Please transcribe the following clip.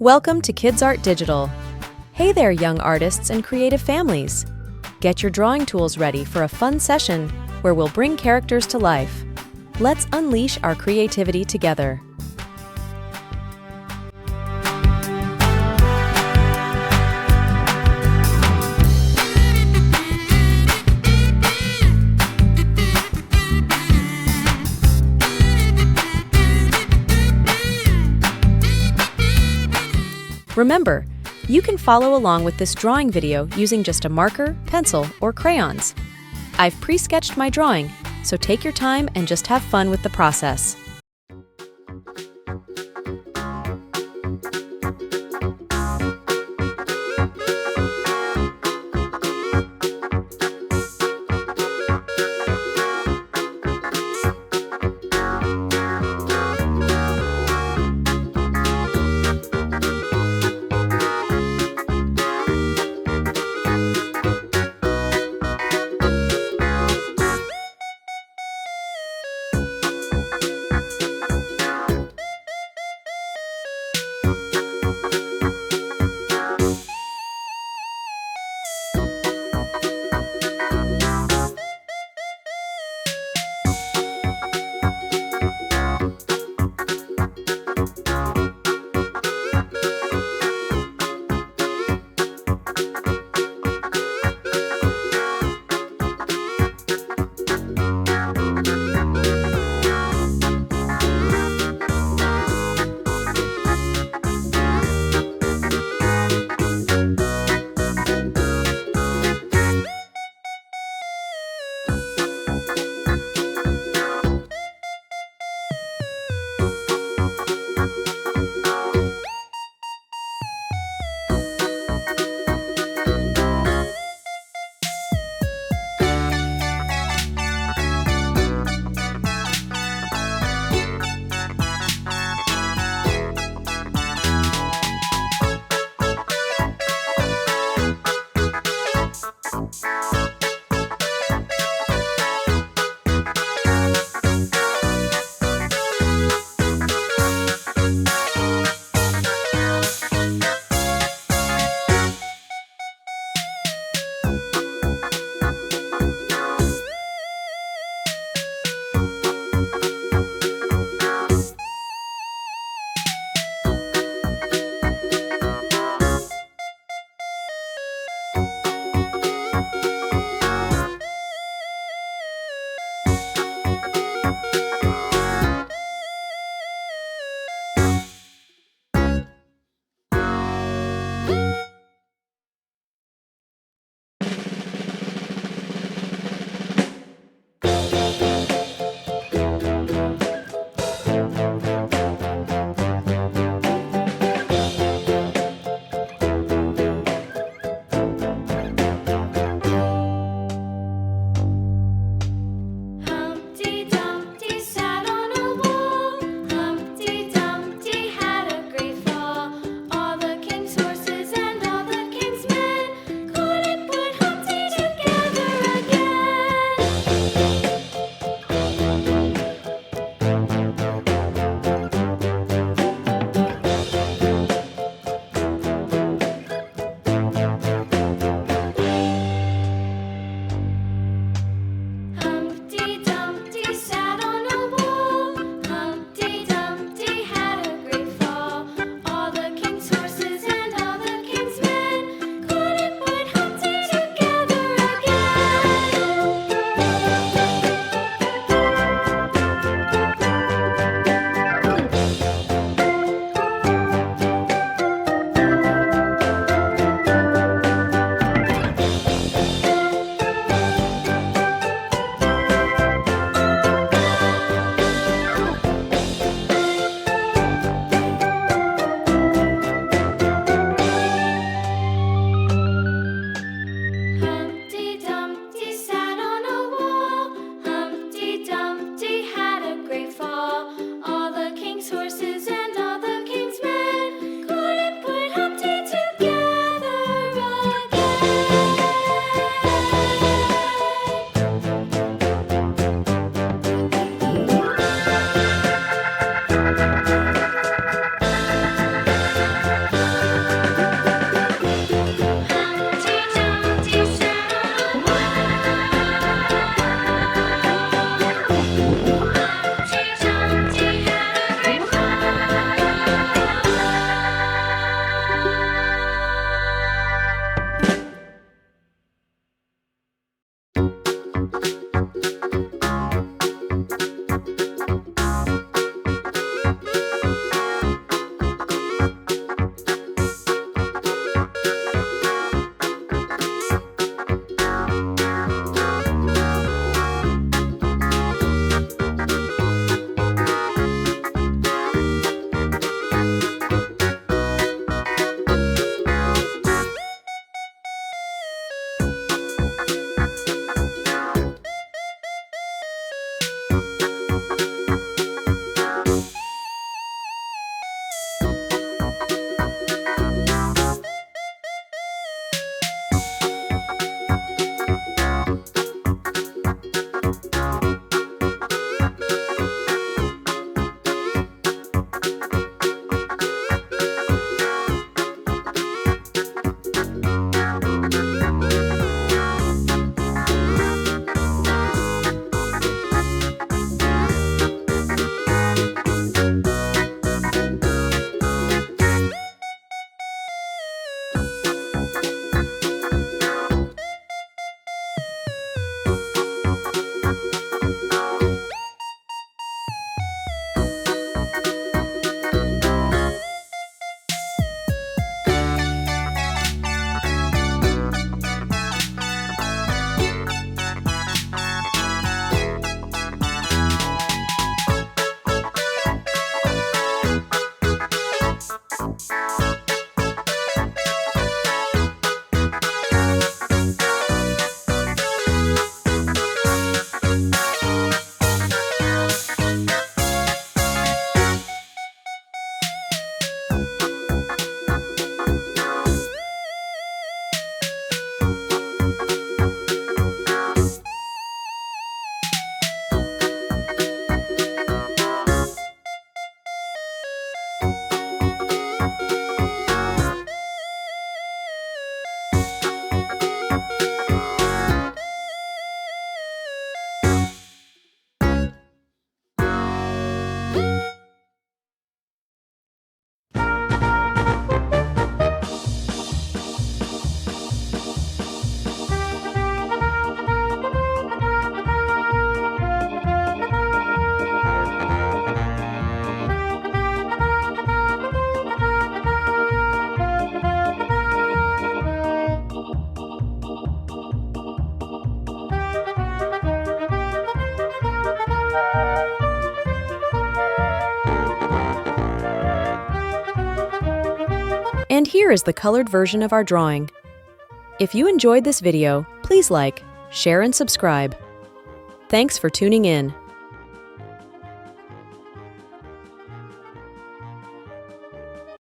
Welcome to Kids Art Digital. Hey there, young artists and creative families. Get your drawing tools ready for a fun session where we'll bring characters to life. Let's unleash our creativity together. Remember, you can follow along with this drawing video using just a marker, pencil, or crayons. I've pre-sketched my drawing, so take your time and just have fun with the process. And here is the colored version of our drawing. If you enjoyed this video, please like, share, and subscribe. Thanks for tuning in.